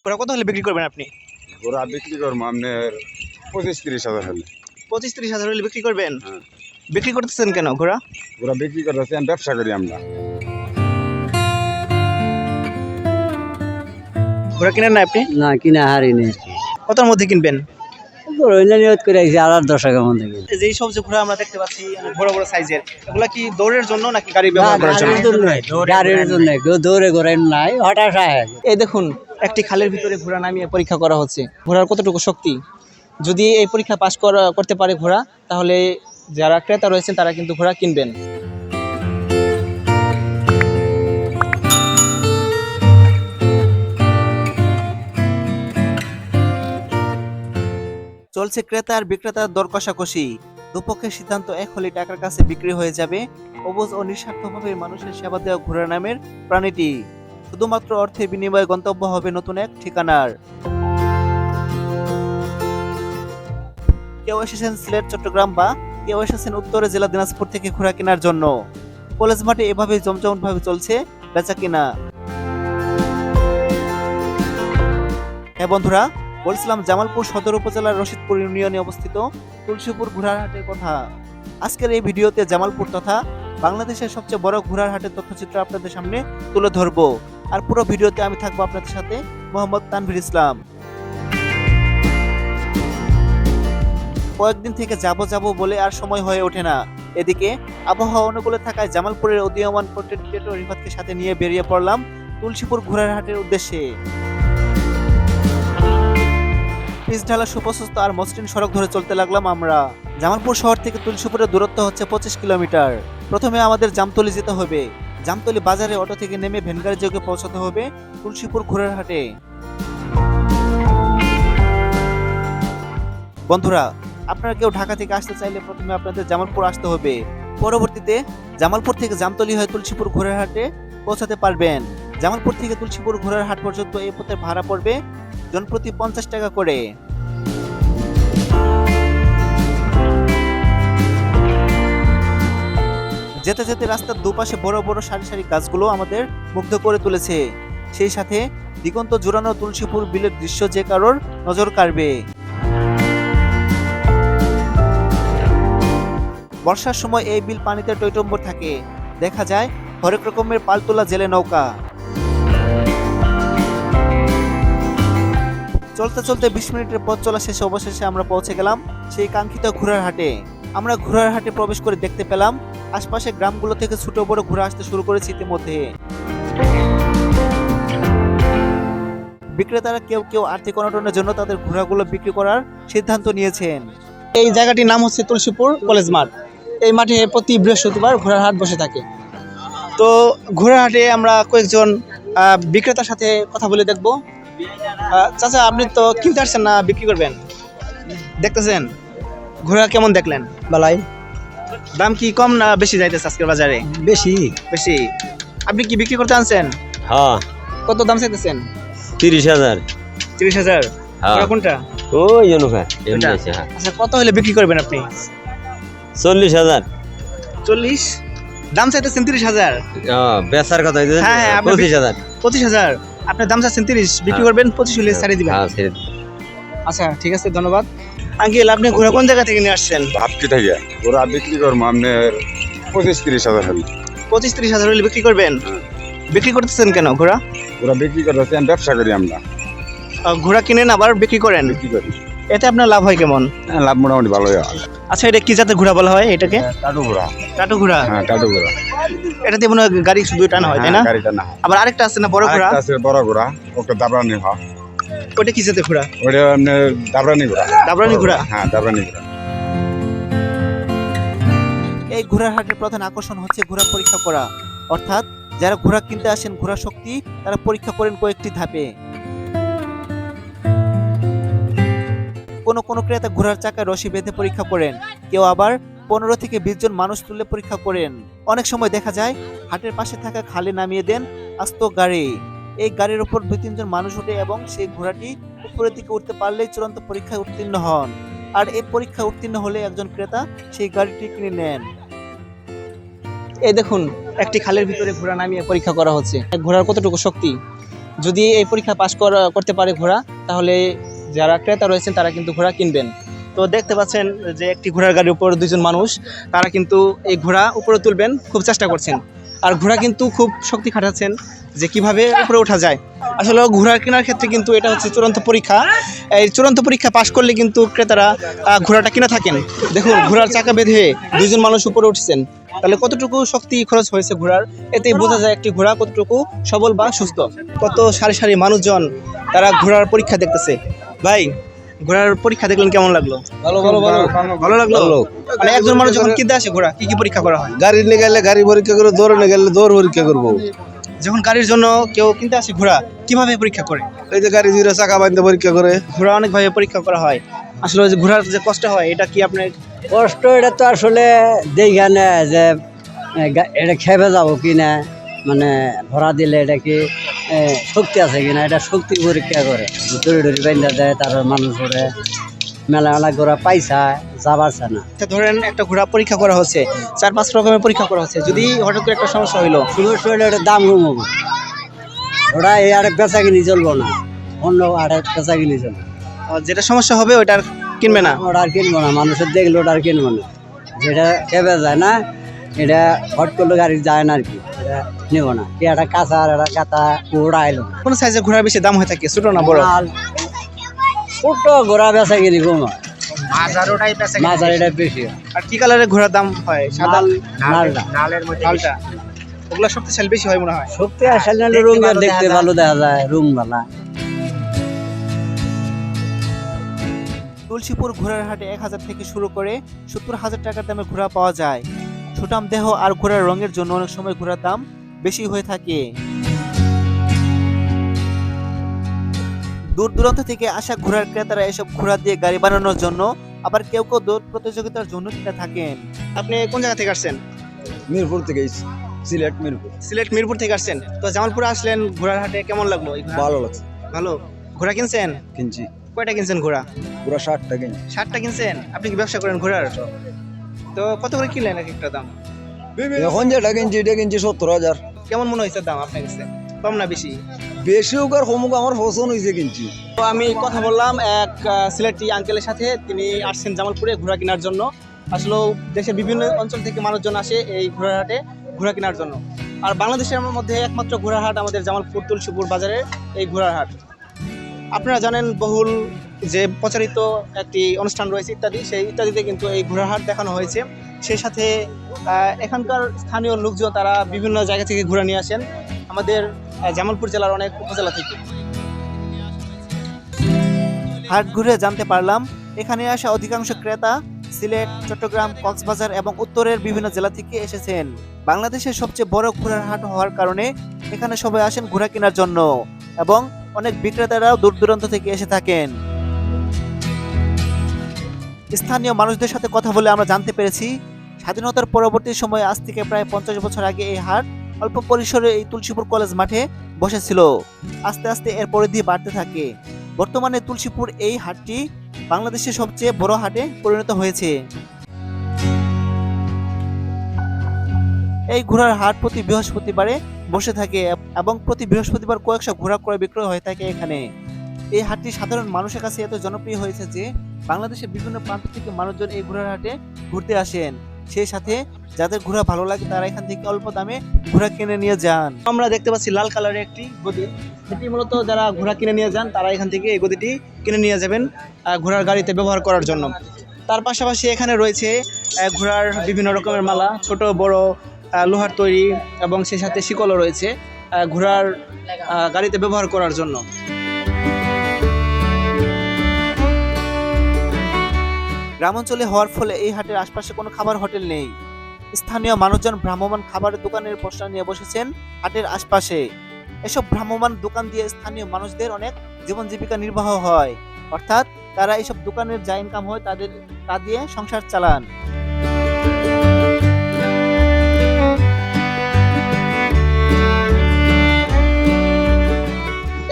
ঘোড়া কত হলে বিক্রি করবেন আপনি? ঘোড়া বিক্রি করবো আপনার 25-30 হাজার হলে। 25-30 হাজার হলে বিক্রি করবেন? হ্যাঁ। বিক্রি করতেছেন কেন ঘোড়া? ঘোড়া বিক্রি করতেছি, আমি ব্যবসা করি আমরা। ঘোড়া কিনেন না আপনি? না কিনা হারিনি। কতর মধ্যে কিনবেন? নিয়ত করে আইছি 8-10 টাকার মধ্যে। যেই সব যে ঘোড়া আমরা দেখতে পাচ্ছি অনেক বড় বড় সাইজের, এগুলা কি দৌড়ের জন্য নাকি গাড়ি ব্যবহার করার জন্য? গাড়ির জন্য কেউ দৌড়ে ঘোড়ায় নাই, হঠাৎ আয়। এই দেখুন, একটি খালের ভিতরে ঘোড়া নামিয়ে পরীক্ষা করা হচ্ছে ঘোড়ার কতটুকু শক্তি। যদি এই পরীক্ষা পাস করতে পারে ঘোড়া, তাহলে যারা ক্রেতা রয়েছেন তারা কিন্তু ঘোড়া কিনবেন। চলছে ক্রেতা আর বিক্রেতার দর কষাকষি। দুপক্ষের সিদ্ধান্ত এক হলে টাকার কাছে বিক্রি হয়ে যাবে অবুঝ ও নিঃস্বার্থভাবে মানুষের সেবা দেওয়া ঘোড়া নামের প্রাণীটি। শুধুমাত্র অর্থের বিনিময়ে গন্তব্য হবে নতুন এক ঠিকানার। কেউ এসেছেন সিলেট, চট্টগ্রাম বা কেউ এসেছেন উত্তরে জেলা দিনাজপুর থেকে ঘোড়া কেনার জন্য। কলেজ মাঠে এভাবে জমজমাট ভাবে চলছে বেচা কিনা। হ্যাঁ বন্ধুরা, বলছিলাম জামালপুর সদর উপজেলার রশিদপুর ইউনিয়নে অবস্থিত তুলসীপুর ঘোড়ার হাটের কথা। আজকের এই ভিডিওতে জামালপুর তথা বাংলাদেশের সবচেয়ে বড় ঘোড়ার হাটের তথ্যচিত্র আপনাদের সামনে তুলে ধরবো। আর পুরো ভিডিওতে আমি থাকবো আপনাদের সাথে, মোহাম্মদ তানভীর ইসলাম। কয়েকদিন থেকে যাবো বলে আর সময় হয়ে ওঠে না। এদিকে আবহাওয়া অনুকূলে থাকায় জামালপুরের উদীয়মান কন্টেন্ট ক্রিয়েটর রিফাতকে সাথে নিয়ে বেরিয়ে পড়লাম তুলসীপুর ঘোড়ার হাটের উদ্দেশ্যে। পিচ ঢালা সুপ্রশস্ত আর মসৃণ সড়ক ধরে চলতে লাগলাম আমরা। জামালপুর শহর থেকে তুলসীপুরের দূরত্ব হচ্ছে 25 কিলোমিটার। প্রথমে আমাদের জামতলী যেতে হবে। জামতলী বাজারে অটো থেকে নেমে ভ্যানগাড়ি যোগে পৌঁছাতে হবে তুলসীপুর ঘোড়ার হাটে। বন্ধুরা, আপনারা কেউ ঢাকা থেকে আসতে চাইলে প্রথমে আপনাদের জামালপুর আসতে হবে। পরবর্তীতে জামালপুর থেকে জামতলী হয়ে তুলসীপুর ঘোড়ার হাটে পৌঁছাতে পারবেন। জামালপুর থেকে তুলসীপুর ঘোড়ার হাট পর্যন্ত এই পথের ভাড়া পড়বে জনপ্রতি 50 টাকা করে। যেতে যেতে রাস্তার দুপাশে বড় বড় সারি সারি গাছগুলো আমাদের মুগ্ধ করে তুলেছে। সেই সাথে দিগন্ত জোড়ানো তুলসীপুর বিলের দৃশ্য যে কারোর নজর কাড়বে। বর্ষার সময় এই বিল পানিতে টইটম্বর থাকে। দেখা যায় হরেক রকমের পালতোলা জেলে নৌকা। চলতে চলতে 20 মিনিটের পথ চলা শেষে অবশেষে আমরা পৌঁছে গেলাম সেই কাঙ্ক্ষিত ঘোড়ার হাটে। আমরা ঘোড়ার হাটে প্রবেশ করে দেখতে পেলাম আশপাশে গ্রামগুলো থেকে ছোট বড় ঘোড়া আসতে শুরু করেছে ইতিমধ্যে। বিক্রেতারা কেউ কেউ আর্থিক অনটনের জন্য তাদের ঘোড়াগুলো বিক্রি করার সিদ্ধান্ত নিয়েছেন। এই জায়গাটির নাম হচ্ছে তুলসীপুর কলেজ মাঠ। এই মাঠে প্রতি বৃহস্পতিবার ঘোড়ার হাট বসে থাকে। তো ঘোড়ার হাটে আমরা কয়েকজন বিক্রেতার সাথে কথা বলে দেখবো। চাচা, আপনি তো কিনতে আসছেন না বিক্রি করবেন? দেখতেছেন ঘোড়া কেমন দেখলেন? বালাই দাম কি কম না বেশি যাইতেছে আজকের বাজারে? বেশি। বেশি। আপনি কি বিক্রি করতে আনছেন? হ্যাঁ। কত দাম চাইতেছেন? 30,000। 30,000? ঘোড়া কোনটা? ওই অনুকা এটা? আচ্ছা, কত হলে বিক্রি করবেন আপনি? 40,000। 40? দাম চাইতেছেন 30,000? বেচার কথা হ্যাঁ, 25,000। 25,000? আপনার দাম চাচ্ছেন 30, বিক্রি করবেন 25 হলে ছাড়ে দিবেন? আচ্ছা ঠিক আছে, ধন্যবাদ। আঙ্কেল, আপনি ঘোড়া কোন জায়গা থেকে নিয়ে আসছেন? ভাবছি থেকে ঘোড়া বিক্রি করবো আপনার 25-30 হাজার হলে। 25-30 হাজার হলে বিক্রি করবেন? বিক্রি করতেছেন কেন ঘোড়া? ঘোড়া বিক্রি করতেছি, আমি ব্যবসা করি আমরা। ঘোড়া কিনেন আবার বিক্রি করেন? বিক্রি করি। এতে আপনার লাভ হয় কেমন? লাভ মোটামুটি ভালোই হয়। আচ্ছা, এটা কি জাতের ঘোড়া বলা হয় এটাকে? টাটু ঘোড়া। টাটু ঘোড়া? হ্যাঁ, টাটু ঘোড়া। এটাতে মনে হয় গাড়ি শুধু টানা হয়, তাই না? গাড়িটা না। আবার আরেকটা আছে না বড় ঘোড়া? আরেকটা আছে বড় ঘোড়া, ওটা দাবরানি হয়। ওটা কি জাতের ঘোড়া? ওটা আপনার দাবরানি ঘোড়া। দাবরানি ঘোড়া? হ্যাঁ, দাবরানি ঘোড়া। এই ঘোড়ার হাটের প্রধান আকর্ষণ হচ্ছে ঘোড়া পরীক্ষা করা। অর্থাৎ যারা ঘোড়া কিনতে আসেন ঘোড়া শক্তি তারা পরীক্ষা করেন কয়েকটি ধাপে। কোনো ক্রেতা ঘোড়ার চাকায় রশি বেঁধে পরীক্ষা করেন, কেউ আবার 15 থেকে 20 জন মানুষ তুলে পরীক্ষা করেন। অনেক সময় দেখা যায় হাটের পাশে থাকা খালে নামিয়ে দেন আস্ত গাড়ি। এই গাড়ির উপর 2-3 জন মানুষ ওঠে এবং সেই ঘোড়াটি উপরের দিকে উঠতে পারলেই চূড়ান্ত পরীক্ষায় উত্তীর্ণ হন। আর এই পরীক্ষায় উত্তীর্ণ হলে একজন ক্রেতা সেই গাড়িটি কিনে নেন। এই দেখুন, একটি খালের ভিতরে ঘোড়া নামিয়ে পরীক্ষা করা হচ্ছে ঘোড়ার কতটুকু শক্তি। যদি এই পরীক্ষা পাশ করতে পারে ঘোড়া, তাহলে যারা ক্রেতা রয়েছেন তারা কিন্তু ঘোড়া কিনবেন। তো দেখতে পাচ্ছেন যে একটি ঘোড়ার গাড়ির উপর দুজন মানুষ, তারা কিন্তু এই ঘোড়া উপরে তুলবেন, খুব চেষ্টা করছেন। আর ঘোড়া কিন্তু খুব শক্তি খাটাচ্ছেন যে কিভাবে উপরে ওঠা যায়। আসলে ঘোড়া কেনার ক্ষেত্রে কিন্তু এটা হচ্ছে চূড়ান্ত পরীক্ষা। এই চূড়ান্ত পরীক্ষা পাশ করলে কিন্তু ক্রেতারা ঘোড়াটা কিনে থাকেন। দেখুন, ঘোড়ার চাকা বেঁধে দুজন মানুষ উপরে উঠছেন, তাহলে কতটুকু শক্তি খরচ হয়েছে ঘোড়ার, এতেই বোঝা যায় একটি ঘোড়া কতটুকু সবল বা সুস্থ। কত সারি সারি মানুষজন তারা ঘোড়ার পরীক্ষা দেখতেছে। ভাই, ঘোড়ার পরীক্ষা দেখলেন, কেমন লাগলো? ভালো লাগলো। মানে একজন মানুষ যখন কিনতে আসে ঘোড়া, কি কি পরীক্ষা করা হয়? গাড়ি নিয়ে গেলে গাড়ি পরীক্ষা করবো, দৌড় নিয়ে গেলে দৌড় পরীক্ষা করবো। যখন গাড়ির জন্য কেউ কিনতে আসে ঘোড়া, কিভাবে পরীক্ষা করে? এই যে গাড়ি দুইটা চাকা বাঁধতে পরীক্ষা করে। ঘোড়া অনেকভাবে পরীক্ষা করা হয়। আসলে ওই যে ঘোড়ার যে কষ্ট হয়, এটা কি আপনার? কষ্ট এটা তো আসলে দেখে যে এটা খেপে যাবো কিনা, মানে ভরা দিলে এটা কি শক্তি আছে কিনা, এটা শক্তি পরীক্ষা করে। দড়ি ডরি বান্ধা দেয়, তারপর মানুষ ওরে মেলা মেলা ঘোরা পাইসা যাবারছে না। ধরেন একটা ঘোড়া পরীক্ষা করা হচ্ছে, 4-5 রকমের পরীক্ষা করা হচ্ছে, যদি হঠাৎ করে একটা সমস্যা হইলো, সমস্যা হলে ওটার দাম কমবো, ওটা এই আরেক বেচা কিনি চলবো না, অন্য আরেক বেচা কিনি চলবো। যেটা সমস্যা হবে ওটা আর কিনবে না? ওটা আর কিনবো না, মানুষের দেখলে ওটা আর কিনবো না। যেটা খেপে যায় না, এটা হট করলে গাড়ি যায় না আর কি, এটা নেবো না। কি একটা কাঁচা আর একটা কাঁচা ওটা আইলো। কোন সাইজের ঘোড়া বেশি দাম হয়ে থাকে, ছোট না বড়? ছোট ঘোড়া বেচা কিনি কম, মাঝার এটা বেশি। আর কি কালারের ঘোড়ার দাম হয়? সাদা, লালটা, লালটা, ওগুলা শক্তিশালী বেশি হয় মনে হয়। শক্তি আসলে রঙের দেখতে ভালো দেখা যায়, রং ভালা। তুলসীপুর ঘোড়ার হাটে 1000 থেকে শুরু করে 70,000 টাকার দামে ঘোড়া পাওয়া যায়। সুঠাম দেহ আর ঘোড়ার রঙের জন্য অনেক সময় ঘোড়ার দাম বেশি হয়ে থাকে। দূর দূরান্ত থেকে আসা ঘোড়ার ক্রেতারা এসব ঘোড়া দিয়ে গাড়ি বানানোর জন্য, আবার কেউ কেউ দৌড় প্রতিযোগিতার জন্য কিনে থাকেন। আপনি কোন জায়গা থেকে আসছেন? মিরপুর থেকে, সিলেট মিরপুর। সিলেট মিরপুর থেকে আসছেন। তো জামালপুরে আসলেন ঘোড়ার হাটে, কেমন লাগলো? ভালো লাগছে। ভালো। ঘোড়া কিনছেন? কিনছি। কয়টা কিনছেন ঘোড়া? পুরো 60 টাকা। 60টা কিনছেন? আপনি কি ব্যবসা করেন ঘোড়ার? তো কত করে কিনলেন এক একটা দাম? এখন যেটা কিনছি এটা কিনছি 70,000। কেমন মনে হয়েছে দাম আপনার কাছে? কম না বেশি? বেশি হোক আর কম হোক, আমার পছন্দ হয়েছে কিনছি। তো আমি কথা বললাম এক সিলেটি আঙ্কেলের সাথে, তিনি আসছেন জামালপুরে ঘোড়া কেনার জন্য। আসলে দেশের বিভিন্ন অঞ্চল থেকে মানুষজন আসে এই ঘোড়ার হাটে ঘোড়া কেনার জন্য। আর বাংলাদেশের মধ্যে একমাত্র ঘোড়ার হাট আমাদের জামালপুর তুলসীপুর বাজারে এই ঘোড়ার হাট। আপনারা জানেন বহুল যে প্রচারিত একটি অনুষ্ঠান রয়েছে ইত্যাদি, সেই ইত্যাদিতে কিন্তু এই ঘোড়ার হাট দেখানো হয়েছে। সেই সাথে এখানকার স্থানীয় লোকজন তারা বিভিন্ন জায়গা থেকে ঘোড়া নিয়ে আসেন আমাদের জামালপুর জেলার অনেক উপজেলা থেকে। হাট ঘুরে জানতে পারলাম এখানে আসা অধিকাংশ ক্রেতা সিলেট, চট্টগ্রাম, কক্সবাজার এবং উত্তরের বিভিন্ন জেলা থেকে এসেছেন। বাংলাদেশের সবচেয়ে বড় ঘোড়ার হাট হওয়ার কারণে এখানে সবাই আসেন ঘোড়া কেনার জন্য, এবং অনেক বিক্রেতারাও দূর দূরান্ত থেকে এসে থাকেন। স্থানীয় মানুষদের সাথে কথা বলে আমরা জানতে পেরেছি, স্বাধীনতার পরবর্তী সময়ে আজ থেকে প্রায় 50 বছর আগে এই হাট অল্প পরিসরে এই তুলসীপুর কলেজ মাঠে বসেছিল। আস্তে আস্তে এর পরিধি বাড়তে থাকে। বর্তমানে তুলসীপুর এই হাটটি বাংলাদেশের সবচেয়ে বড় হাটে পরিণত হয়েছে। এই ঘোড়ার হাট প্রতি বৃহস্পতিবারে বসে থাকে এবং প্রতি বৃহস্পতিবার কয়েকশো ঘোড়া ক্রয় বিক্রয় হয়ে থাকে এখানে। এই হাটটি সাধারণ মানুষের কাছে এত জনপ্রিয় হয়েছে যে বাংলাদেশের বিভিন্ন প্রান্ত থেকে মানুষজন এই ঘোড়ার হাটে ঘুরতে আসেন। সেই সাথে যাদের ঘোড়া ভালো লাগে তারা এখান থেকে অল্প দামে ঘোড়া কিনে নিয়ে যান। আমরা দেখতে পাচ্ছি লাল কালারের একটি গদি, এটি মূলত যারা ঘোড়া কিনে নিয়ে যান তারা এখান থেকে এই গদিটি কিনে নিয়ে যাবেন ঘোড়ার গাড়িতে ব্যবহার করার জন্য। তার পাশাপাশি এখানে রয়েছে ঘোড়ার বিভিন্ন রকমের মালা, ছোট বড় লোহার তৈরি, এবং সেই সাথে শিকলও রয়েছে ঘোড়ার গাড়িতে ব্যবহার করার জন্য। গ্রামাঞ্চলে হওয়ার ফলে এই হাটের আশপাশে কোনো খাবার হোটেল নেই। স্থানীয় মানুষজন ভ্রাম্যমাণ খাবারের দোকানের পোস্টার নিয়ে বসেছেন হাটের আশপাশে। এসব ভ্রাম্যমাণ দোকান দিয়ে স্থানীয় মানুষদের অনেক জীবন জীবিকা নির্বাহ হয়, অর্থাৎ তারা এইসব দোকানের যা ইনকাম হয় তা দিয়ে সংসার চালান।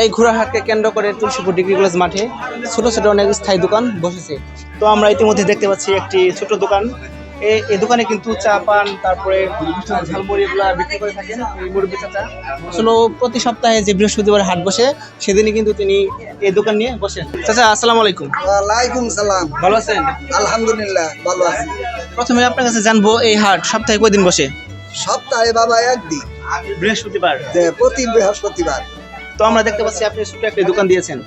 এই ঘোড়ার হাটকে কেন্দ্র করে তুলসীপুর ডিগ্রি কলেজ মাঠে ছোট ছোট অনেক স্থায়ী দোকান বসেছে। তো আমরা ইতিমধ্যে দেখতে পাচ্ছি একটি ছোট দোকান, এই দোকানে কিন্তু চা পান তারপরে ঝালমুড়ি এগুলা বিক্রি করে থাকেন এই মুরব্বী চাচা। আসলে প্রতি সপ্তাহে যে বৃহস্পতিবার হাট বসে সেদিনই কিন্তু তিনি এই দোকান নিয়ে বসেন। চাচা আসসালামু আলাইকুম। ওয়ালাইকুম সালাম। ভালো আছেন? আলহামদুলিল্লাহ ভালো আছি। প্রথমে আপনার কাছে জানবো এই হাট সপ্তাহে কয়দিন বসে? সপ্তাহে বাবা একদিন, বৃহস্পতিবার। প্রতি বৃহস্পতিবার। তো আমরা দেখতে পাচ্ছি আপনি ছোট একটা দোকান দিয়েছেন।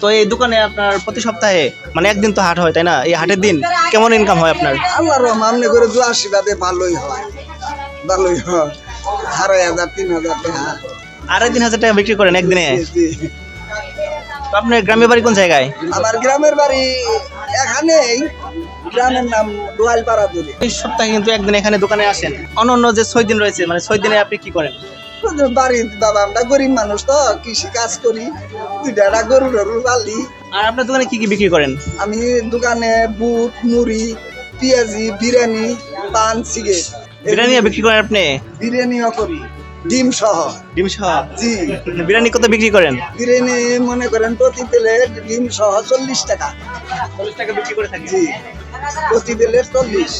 তো এই দোকানে আপনার প্রতি সপ্তাহে মানে একদিন তো হাট হয় তাই না? এই হাটের দিন কেমন ইনকাম হয় আপনার? আল্লাহর রহমতে করে দু আশীর্বাদে ভালোই হয়, ভালোই হয়। 2,500 3,000 টাকা। 3,500 টাকা বিক্রি করেন একদিনে? জি। তো আপনার গ্রামের বাড়ি কোন জায়গায়? আমার গ্রামের বাড়ি এখানেই, গ্রামের নাম দোয়ালপাড়া দূরে। এই সপ্তাহে কিন্তু একদিন এখানে দোকানে আসেন। অন্য যে 6 দিন রয়েছে মানে 6 দিনে আপনি কি করেন? বাড়ির বাবা আমরা গরিব মানুষ তো কৃষি কাজ করি, 2টা গরু টরু পালি। আর আপনার দোকানে কি কি বিক্রি করেন? আমি দোকানে বুট, মুড়ি, পেঁয়াজি, বিরিয়ানি, পান, সিগারেট। বিরিয়ানি বিক্রি করেন আপনি? বিরিয়ানিও করি, ডিম সহ। ডিম সহ? জি। বিরিয়ানি কত বিক্রি করেন? বিরিয়ানি মনে করেন প্রতি প্লেট ডিম সহ 40 টাকা। 40 টাকা বিক্রি করে থাকি। জি, প্রতি প্লেট 40।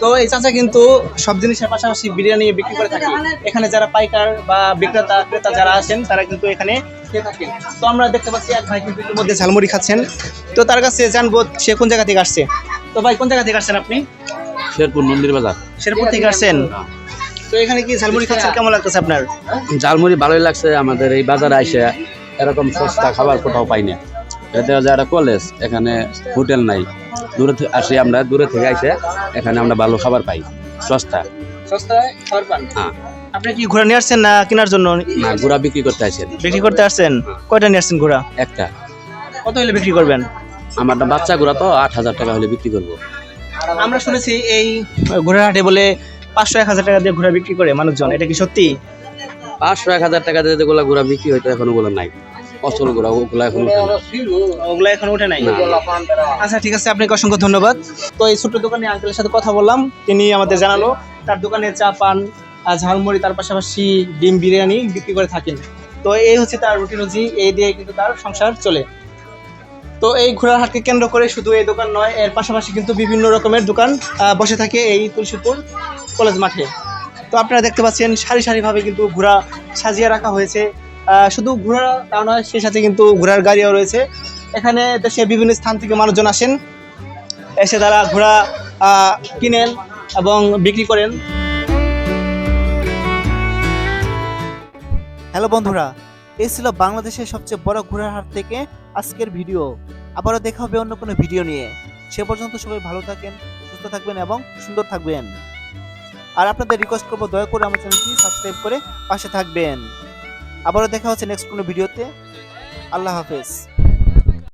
তো এই চাচা কিন্তু সব জিনিসের পাশাপাশি বিরিয়ানি বিক্রি করে থাকে। এখানে যারা পাইকার বা বিক্রেতা ক্রেতা যারা আছেন তারা কিন্তু এখানে খেয়ে থাকেন। তো আমরা দেখতে পাচ্ছি এক ভাই কিন্তু ইতিমধ্যে ঝালমুড়ি খাচ্ছেন। তো তার কাছে জানবো সে কোন জায়গা থেকে আসছে। তো ভাই কোন জায়গা থেকে আসছেন আপনি? শেরপুর মন্দির বাজার। শেরপুর থেকে আসছেন। তো এখানে কি ঝালমুড়ি খাচ্ছেন, কেমন লাগতেছে আপনার? ঝালমুড়ি ভালোই লাগছে। আমাদের এই বাজারে আইসে এরকম সস্তা খাবার কোথাও পাই না। এটা যারা কলেজ, এখানে হোটেল নাই, দূরে আসি আমরা, দূরে থেকে আইসে এখানে আমরা ভালো খাবার পাই, সস্তা। সস্তায় খাবার পান? হ্যাঁ। আপনি কি ঘোড়া নিয়ে আসছেন না কেনার জন্য? না, ঘোড়া বিক্রি করতে আসেন। বিক্রি করতে আসছেন? কয়টা নিয়ে আসছেন ঘোড়া? একটা। কত হলে বিক্রি করবেন? আমারটা বাচ্চা ঘোড়া তো 8,000 টাকা হলে বিক্রি করবো। আমরা শুনেছি এই ঘোড়ার হাটে বলে 500-1,000 টাকা দিয়ে ঘোড়া বিক্রি করে মানুষজন, এটা কি সত্যি? 500-1,000 টাকা দিয়ে যেগুলো ঘোড়া বিক্রি হইতো এখন ওগুলো নাই, অচল ঘোড়া, ওগুলো এখন উঠে না। ওগুলা এখন উঠে নাই? না। আচ্ছা ঠিক আছে, আপনাকে অসংখ্য ধন্যবাদ। তো এই ছোট্ট দোকানে আঙ্কেলের সাথে কথা বললাম, তিনি আমাদের জানালো তার দোকানে চা পান আর ঝালমুড়ি তার পাশাপাশি ডিম বিরিয়ানি বিক্রি করে থাকেন। তো এই হচ্ছে তার রুটি রুজি, এই দিয়ে কিন্তু তার সংসার চলে। তো এই ঘোড়ার হাটকে কেন্দ্র করে শুধু এই দোকান নয়, এর পাশাপাশি কিন্তু বিভিন্ন রকমের দোকান বসে থাকে এই তুলসীপুর কলেজ মাঠে। তো আপনারা দেখতে পাচ্ছেন সারি সারিভাবে কিন্তু ঘোড়া সাজিয়ে রাখা হয়েছে। শুধু ঘোড়া তা নয়, সেই সাথে কিন্তু ঘোড়ার গাড়িও রয়েছে। এখানে দেশের বিভিন্ন স্থান থেকে মানুষজন আসেন, এসে তারা ঘোড়া কিনেন এবং বিক্রি করেন। হ্যালো বন্ধুরা, এই ছিল বাংলাদেশের সবচেয়ে বড় ঘোড়ার হাট থেকে আজকের ভিডিও। আবারও দেখা হবে অন্য কোনো ভিডিও নিয়ে। সে পর্যন্ত সবাই ভালো থাকেন, সুস্থ থাকবেন এবং সুন্দর থাকবেন। আর আপনাদের রিকোয়েস্ট করবো দয়া করে আমার চ্যানেলটি সাবস্ক্রাইব করে পাশে থাকবেন। আবারও দেখা হচ্ছে নেক্সট কোনো ভিডিওতে। আল্লাহ হাফেজ।